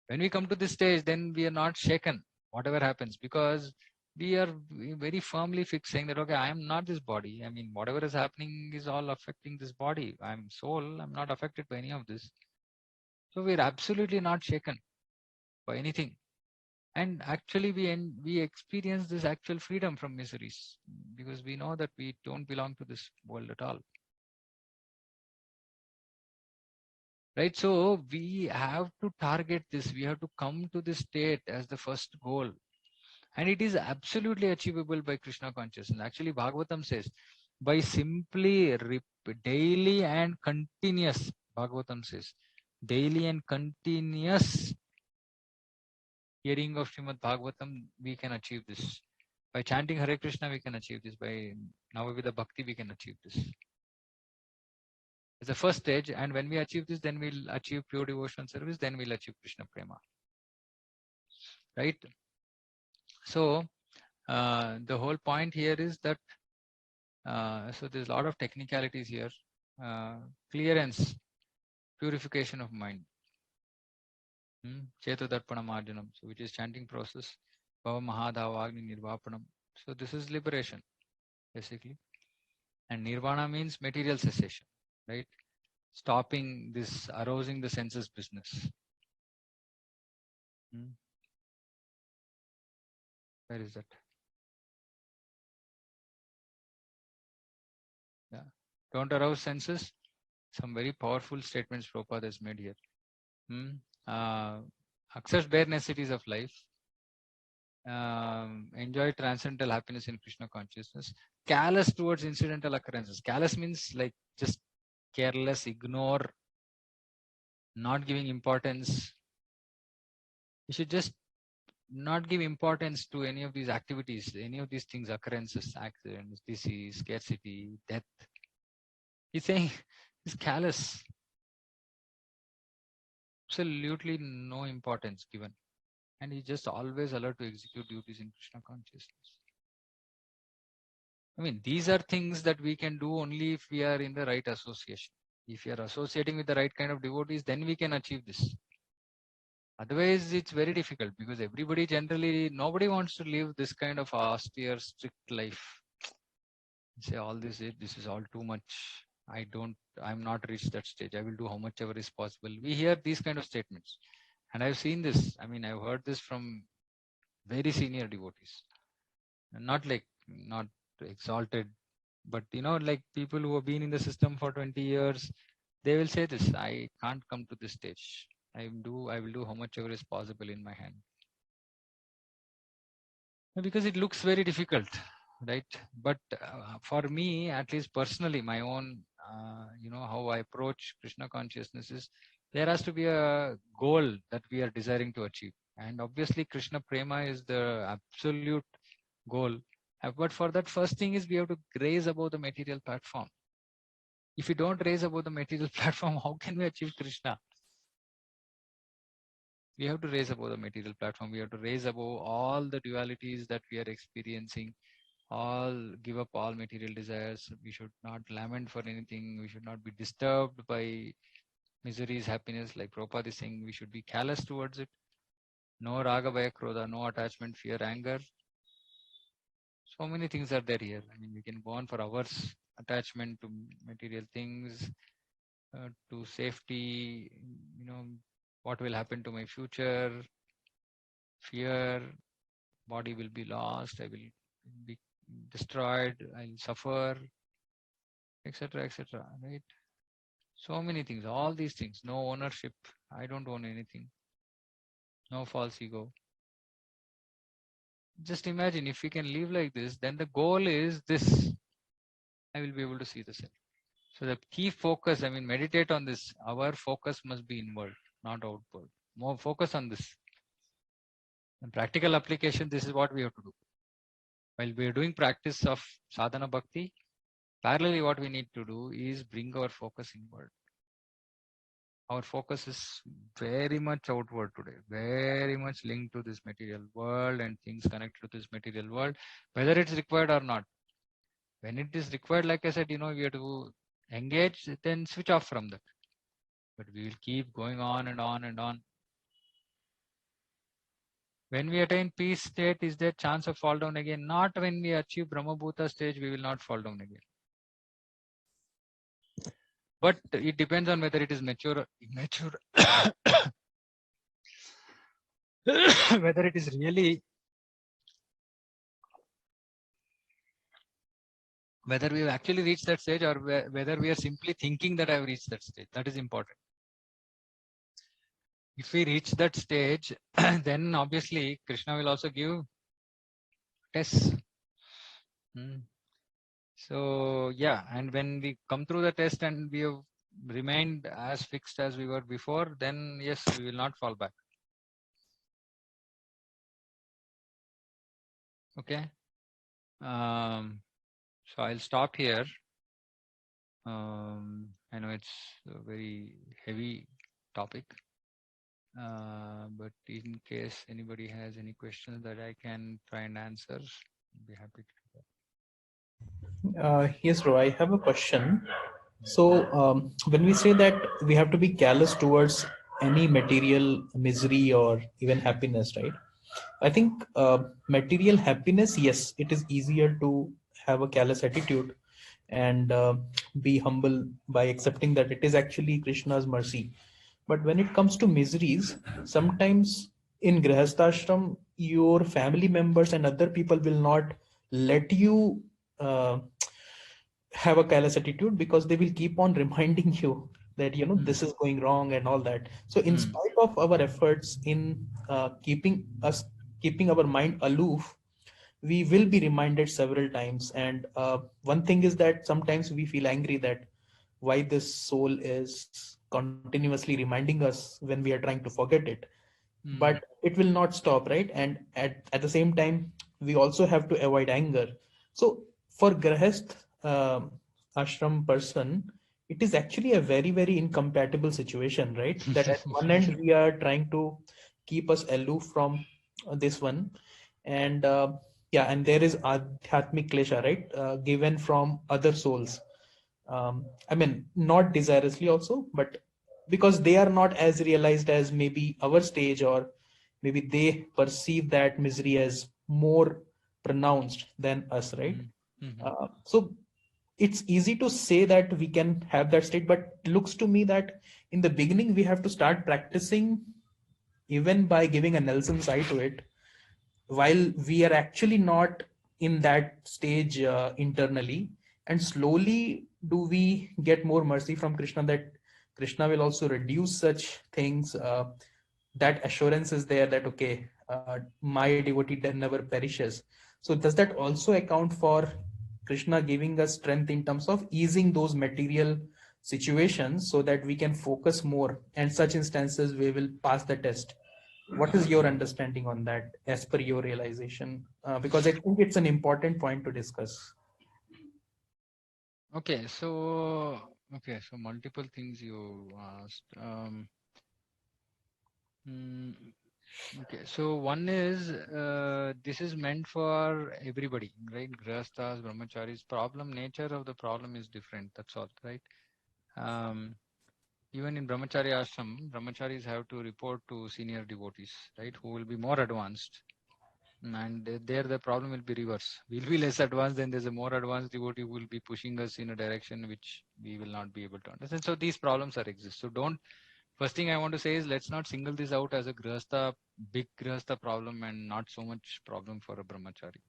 Speaker 1: When we come to this stage, then we are not shaken, whatever happens, because we are very firmly fixed, saying that, okay, I am not this body. I mean, whatever is happening is all affecting this body. I'm soul. I'm not affected by any of this. So we're absolutely not shaken by anything. And actually we experience this actual freedom from miseries, because we know that we don't belong to this world at all, right? So we have to target this. We have to come to this state as the first goal, and it is absolutely achievable by Krishna consciousness. Actually Bhagavatam says, by simply daily and continuous, Bhagavatam says, daily and continuous hearing of Srimad Bhagavatam, we can achieve this. By chanting Hare Krishna, we can achieve this. By Navavida Bhakti, we can achieve this. It's the first stage, and when we achieve this, then we'll achieve pure devotional service, then we'll achieve Krishna Prema. Right? So, the whole point here is that, so there's a lot of technicalities here. Clearance, purification of mind. Chetodarpana Marjanam, so which is chanting process. Bhava Mahadava Agni Nirvapanam. So this is liberation, basically. And nirvana means material cessation, right? Stopping this arousing the senses business. Where is that? Yeah. Don't arouse senses. Some very powerful statements Prabhupada has made here. Accept bare necessities of life. Enjoy transcendental happiness in Krishna consciousness. Callous towards incidental occurrences. Callous means like just careless, ignore, not giving importance. You should just not give importance to any of these activities, any of these things, occurrences, accidents, disease, scarcity, death. He's saying he's callous. Absolutely no importance given. And he's just always alert to execute duties in Krishna consciousness. I mean, these are things that we can do only if we are in the right association. If you are associating with the right kind of devotees, then we can achieve this. Otherwise, it's very difficult, because everybody generally, nobody wants to live this kind of austere, strict life. Say all this is all too much. I'm not reached that stage. I will do how much ever is possible. We hear these kind of statements. And I've seen this. I mean, I've heard this from very senior devotees. Not exalted, but like people who have been in the system for 20 years, they will say this: I can't come to this stage. I will do how much ever is possible in my hand. Because it looks very difficult, right? But for me, at least personally, my own, how I approach Krishna consciousness is, there has to be a goal that we are desiring to achieve. And obviously Krishna Prema is the absolute goal. But for that, first thing is we have to raise above the material platform. If we don't raise above the material platform, how can we achieve Krishna? We have to raise above the material platform. We have to raise above all the dualities that we are experiencing. All give up all material desires. We should not lament for anything. We should not be disturbed by miseries, happiness. Like Prabhupada is saying, we should be callous towards it. No raga, bhaya, krodha, no attachment, fear, anger. So many things are there here. I mean, we can go on for hours. Attachment to material things, to safety, what will happen to my future, fear, body will be lost, I will be destroyed, I'll suffer, etc., etc. Right? So many things, all these things. No ownership. I don't own anything. No false ego. Just imagine if we can live like this, then the goal is this. I will be able to see the self. So the key focus, I mean, meditate on this. Our focus must be inward, not outward. More focus on this. In practical application, this is what we have to do. While we are doing practice of sadhana bhakti, parallelly what we need to do is bring our focus inward. Our focus is very much outward today, very much linked to this material world and things connected to this material world, whether it's required or not. When it is required, like I said, we have to engage, then switch off from that. But we will keep going on and on and on. When we attain peace state, is there chance of fall down again? Not when we achieve Brahmabhuta stage, we will not fall down again. But it depends on whether it is mature or immature. Whether it is really, whether we have actually reached that stage or whether we are simply thinking that I have reached that stage. That is important. If we reach that stage, then obviously Krishna will also give tests. So yeah, and when we come through the test and we have remained as fixed as we were before, then yes, we will not fall back. Okay. So I'll stop here. I know it's a very heavy topic, but in case anybody has any questions that I can try and answer, I'll be happy to do that.
Speaker 3: Yes, bro, I have a question. So, when we say that we have to be callous towards any material misery or even happiness, right? I think material happiness, yes, it is easier to have a callous attitude and be humble by accepting that it is actually Krishna's mercy. But when it comes to miseries, sometimes in Grihasthashram, your family members and other people will not let you have a callous attitude because they will keep on reminding you that this is going wrong and all that. So in spite of our efforts in keeping our mind aloof, we will be reminded several times. And one thing is that sometimes we feel angry that why this soul is continuously reminding us when we are trying to forget it. But it will not stop, right? And at the same time, we also have to avoid anger. So for grahast ashram person, it is actually a very, very incompatible situation, right? That at one end we are trying to keep us aloof from this one, and yeah, and there is adhyatmic klesha, right? Given from other souls. I mean, not desirously also, but because they are not as realized as maybe our stage, or maybe they perceive that misery as more pronounced than us, right? So it's easy to say that we can have that state, but looks to me that in the beginning we have to start practicing even by giving a Nelson eye to it, while we are actually not in that stage internally. And slowly do we get more mercy from Krishna, that Krishna will also reduce such things. That assurance is there that okay, my devotee never perishes. So does that also account for Krishna giving us strength in terms of easing those material situations so that we can focus more, and such instances we will pass the test? What is your understanding on that as per your realization? Because I think it's an important point to discuss.
Speaker 1: Okay, so multiple things you asked. Mm, okay, so one is this is meant for everybody, right? Grihasthas, brahmacharis. Problem nature of the problem is different. That's all, right? Um, Even in brahmachari ashram, brahmacharis have to report to senior devotees, right? Who will be more advanced, and there the problem will be reverse. We'll be less advanced, then there's a more advanced devotee who will be pushing us in a direction which we will not be able to understand. So these problems are exist. So don't. First thing I want to say is let's not single this out as a grihastha, big grihastha problem and not so much problem for a brahmachari.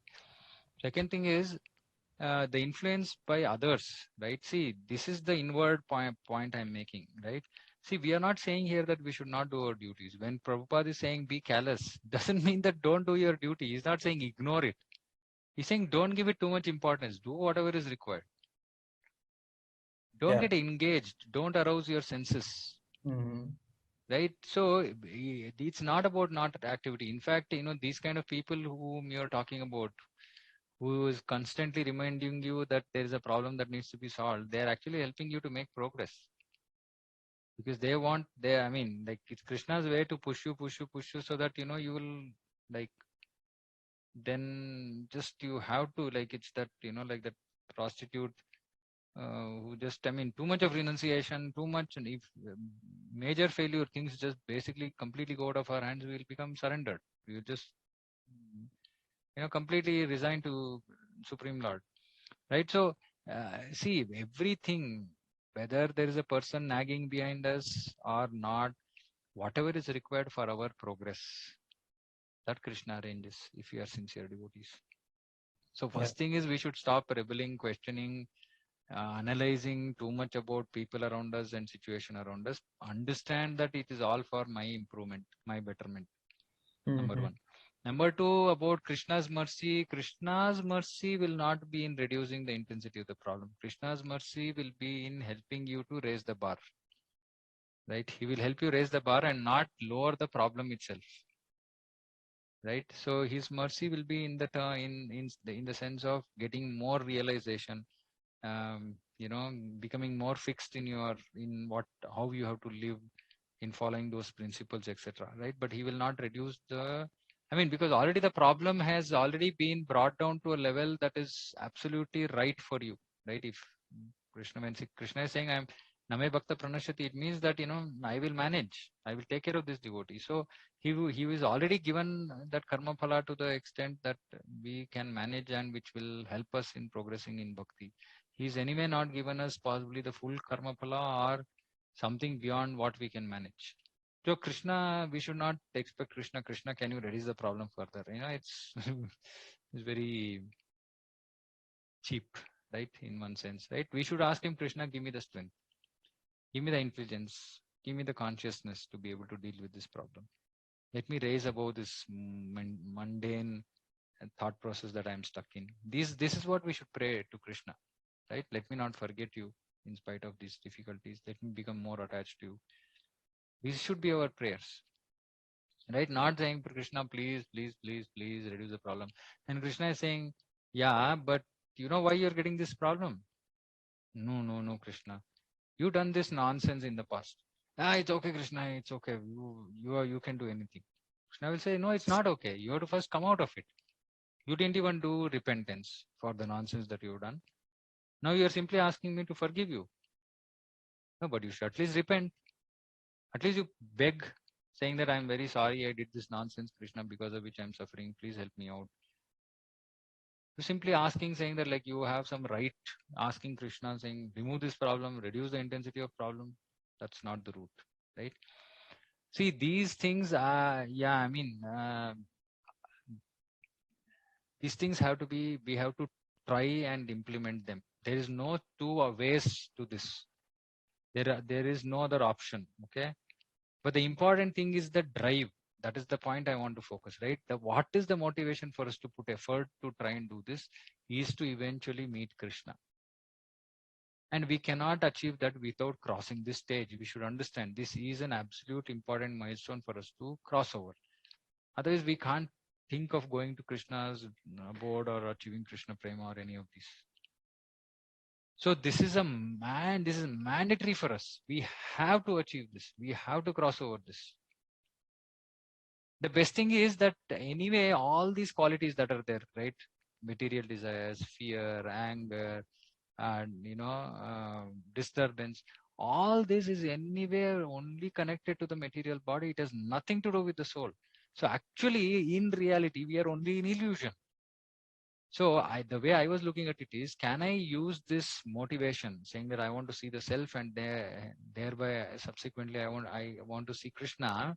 Speaker 1: Second thing is the influence by others, right? See, this is the inward point I'm making, right? See, we are not saying here that we should not do our duties. When Prabhupada is saying be callous, doesn't mean that don't do your duty. He's not saying ignore it. He's saying don't give it too much importance. Do whatever is required. Don't
Speaker 3: Yeah.
Speaker 1: get engaged. Don't arouse your senses.
Speaker 3: Mhm.
Speaker 1: Right. So it's not about not activity. In fact, these kind of people whom you're talking about, who is constantly reminding you that there is a problem that needs to be solved, they're actually helping you to make progress, because I mean, like, it's Krishna's way to push you so that you will, like, then just you have to, like, it's that, like that prostitute who just, I mean, too much of renunciation, too much, and if major failure, things just basically completely go out of our hands, we will become surrendered. We will just completely resign to Supreme Lord. Right. So see, everything, whether there is a person nagging behind us or not, whatever is required for our progress, that Krishna arranges if we are sincere devotees. So
Speaker 3: Yeah.
Speaker 1: first thing is we should stop rebelling, questioning, analyzing too much about people around us and situation around us. Understand that it is all for my improvement, my betterment. Number
Speaker 3: Mhm.
Speaker 1: one. Number two, about Krishna's mercy. Krishna's mercy will not be in reducing the intensity of the problem. Krishna's mercy will be in helping you to raise the bar. Right? He will help you raise the bar and not lower the problem itself. Right? So his mercy will be in the in the sense of getting more realization, becoming more fixed in what how you have to live in following those principles, etc. Right? But he will not reduce the, I mean, because already the problem has already been brought down to a level that is absolutely right for you. Right? If when Krishna is saying I'm Name Bhakta Pranashati, it means that I will manage, I will take care of this devotee. So he was already given that karma phala to the extent that we can manage, and which will help us in progressing in bhakti. He's anyway not given us possibly the full karma phala or something beyond what we can manage. So Krishna, we should not expect Krishna, can you reduce the problem further? It's it's very cheap, right? In one sense, right? We should ask him, Krishna, give me the strength, give me the intelligence, give me the consciousness to be able to deal with this problem. Let me raise above this mundane thought process that I'm stuck in. This is what we should pray to Krishna, right? Let me not forget you in spite of these difficulties. Let me become more attached to you. These should be our prayers, right? Not saying, Krishna, please, please, please, please reduce the problem. And Krishna is saying, yeah, but you know why you're getting this problem? No, no, no, Krishna. You done this nonsense in the past. It's okay, Krishna. It's okay. You can do anything. Krishna will say, no, it's not okay. You have to first come out of it. You didn't even do repentance for the nonsense that you've done. Now you are simply asking me to forgive you. No, but you should at least repent. At least you beg, saying that I'm very sorry I did this nonsense, Krishna, because of which I'm suffering. Please help me out. You're simply asking, saying that, like, you have some right, asking Krishna, saying remove this problem, reduce the intensity of problem. That's not the route, right? See, these things are, yeah, I mean, these things have to be, we have to try and implement them. There is no two ways to this. There is no other option. Okay. But the important thing is the drive. That is the point I want to focus, right? What is the motivation for us to put effort to try and do this is to eventually meet Krishna. And we cannot achieve that without crossing this stage. We should understand this is an absolute important milestone for us to cross over. Otherwise, we can't think of going to Krishna's abode or achieving Krishna Prema or any of these. So this is this is mandatory for us. We have to achieve this. We have to cross over this. The best thing is that anyway, all these qualities that are there, right? Material desires, fear, anger, and disturbance. All this is anywhere only connected to the material body. It has nothing to do with the soul. So actually, in reality, we are only in illusion. So the way I was looking at it is, can I use this motivation, saying that I want to see the self, and thereby subsequently I want to see Krishna?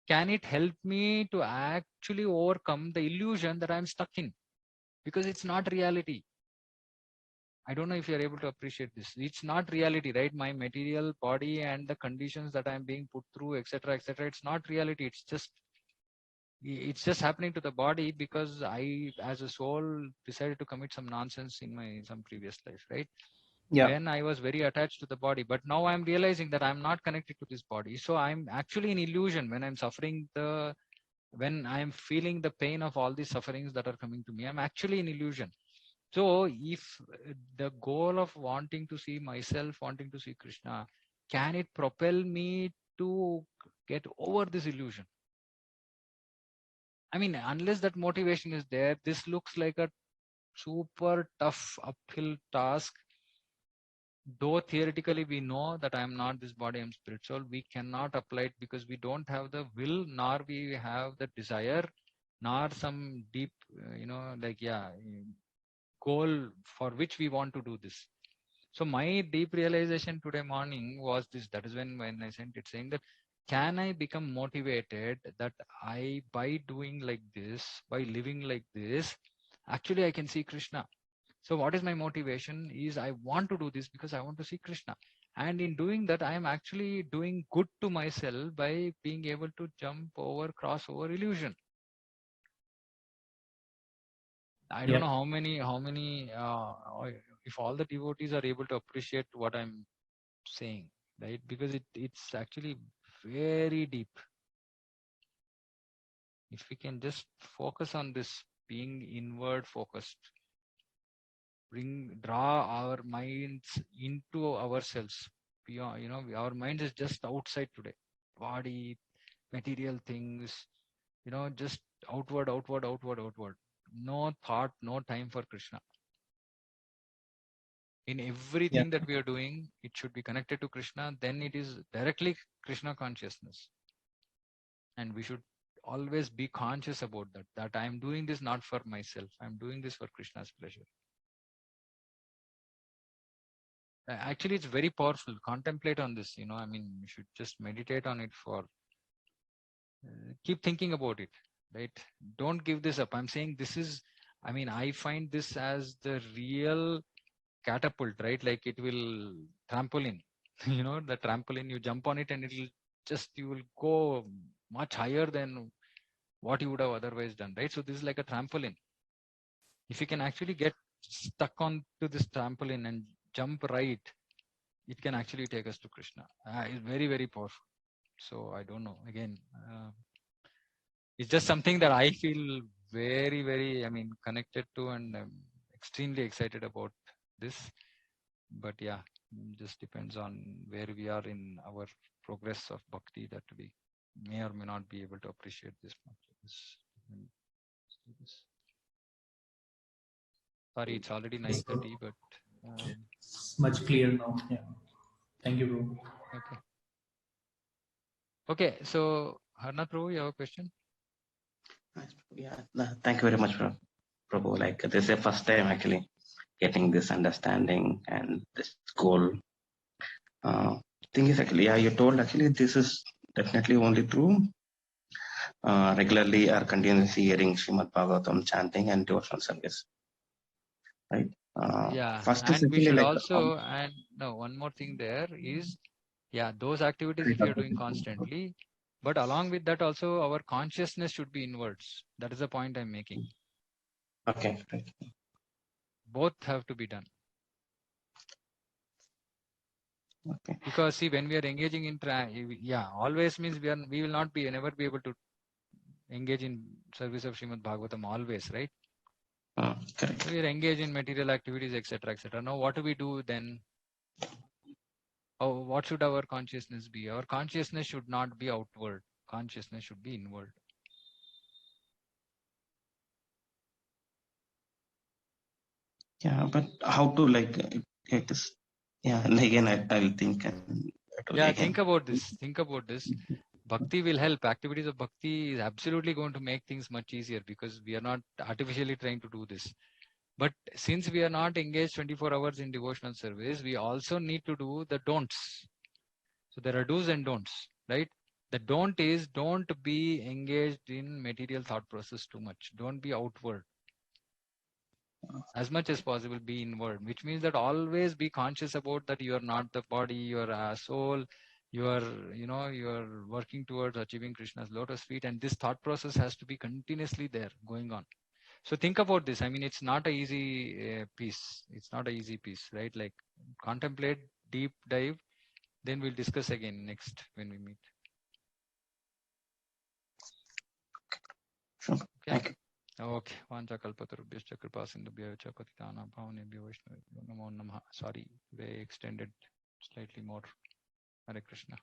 Speaker 1: Can it help me to actually overcome the illusion that I'm stuck in? Because it's not reality. I don't know if you're able to appreciate this. It's not reality, right? My material body and the conditions that I'm being put through, etc., etc. It's not reality. It's just happening to the body because I, as a soul, decided to commit some nonsense in some previous life, right?
Speaker 3: Yeah.
Speaker 1: When I was very attached to the body, but now I'm realizing that I'm not connected to this body. So I'm actually in illusion when I'm suffering when I'm feeling the pain of all these sufferings that are coming to me. I'm actually in illusion. So if the goal of wanting to see myself, wanting to see Krishna, can it propel me to get over this illusion? I mean, unless that motivation is there, this looks like a super tough uphill task. Though theoretically we know that I am not this body, I am spiritual, we cannot apply it because we don't have the will, nor we have the desire, nor some deep, goal for which we want to do this. So my deep realization today morning was this. That is when I sent it, saying that, can I become motivated that by doing like this, by living like this, actually I can see Krishna. So what is my motivation is I want to do this because I want to see Krishna. And in doing that, I am actually doing good to myself by being able to cross over illusion. I don't know how many, if all the devotees are able to appreciate what I'm saying, right? Because it's actually very deep. If we can just focus on this, being inward focused, draw our minds into ourselves. Beyond, our mind is just outside today. Body, material things, just outward, outward, outward, outward. No thought, no time for Krishna. In everything that we are doing, it should be connected to Krishna. Then it is directly Krishna consciousness. And we should always be conscious about that I am doing this not for myself. I'm doing this for Krishna's pleasure. Actually, it's very powerful. Contemplate on this. I mean, you should just meditate on it for keep thinking about it, right? Don't give this up. I'm saying this is, I mean, I find this as the real catapult, right? Like it will trampoline, the trampoline, you jump on it and you will go much higher than what you would have otherwise done, right? So this is like a trampoline. If you can actually get stuck onto this trampoline and jump right, it can actually take us to Krishna. It's very, very powerful. So I don't know. Again, it's just something that I feel very, very, connected to, and I'm extremely excited about this. But yeah, just depends on where we are in our progress of bhakti, that we may or may not be able to appreciate this much. Sorry, it's already 9:30, but
Speaker 3: it's much clearer now. Yeah. Thank you, bro.
Speaker 1: Okay. Okay, so Harnath Prabhu, you have a question?
Speaker 4: Yeah, thank you very much, Prabhu. Like this is the first time actually getting this understanding and this goal. Thing is actually, you told actually this is definitely only through regularly or continuously hearing Srimad Bhagavatam chanting and devotional service, right?
Speaker 1: Yeah,
Speaker 4: first is
Speaker 1: and we
Speaker 4: actually
Speaker 1: should
Speaker 4: like
Speaker 1: also, and no, one more thing there is, those activities if you're doing constantly, but along with that also our consciousness should be inwards. That is the point I'm making.
Speaker 4: Okay, right.
Speaker 1: Both have to be done.
Speaker 4: Okay.
Speaker 1: Because see, when we are engaging in always means we will not be never be able to engage in service of Srimad Bhagavatam always, right?
Speaker 4: Correct.
Speaker 1: So we are engaged in material activities, etc., etc. Now, what do we do then? What should our consciousness be? Our consciousness should not be outward. consciousness should be inward.
Speaker 4: Yeah, but how to like it is? Yeah, and again I'll think and it will
Speaker 1: Yeah,
Speaker 4: again.
Speaker 1: think about this. Think about this. Bhakti will help. Activities of bhakti is absolutely going to make things much easier because we are not artificially trying to do this. But since we are not engaged 24 hours in devotional service, we also need to do the don'ts. So there are do's and don'ts, right? The don't is don't be engaged in material thought process too much. Don't be outward. As much as possible, be inward, which means that always be conscious about that you are not the body, you are a soul, you are, you are working towards achieving Krishna's lotus feet, and this thought process has to be continuously there going on. So think about this. I mean, it's not a easy piece. It's not a easy piece, right? Like contemplate, deep dive. Then we'll discuss again next when we meet.
Speaker 4: Sure.
Speaker 1: Okay.
Speaker 4: Thank you.
Speaker 1: Okay. Vancha kalpatarubhyascha kripa sindhubhya cha patitana bhavanebhyo vaishnavebhyo namo namaha. Sorry, they extended slightly more. Hare Krishna.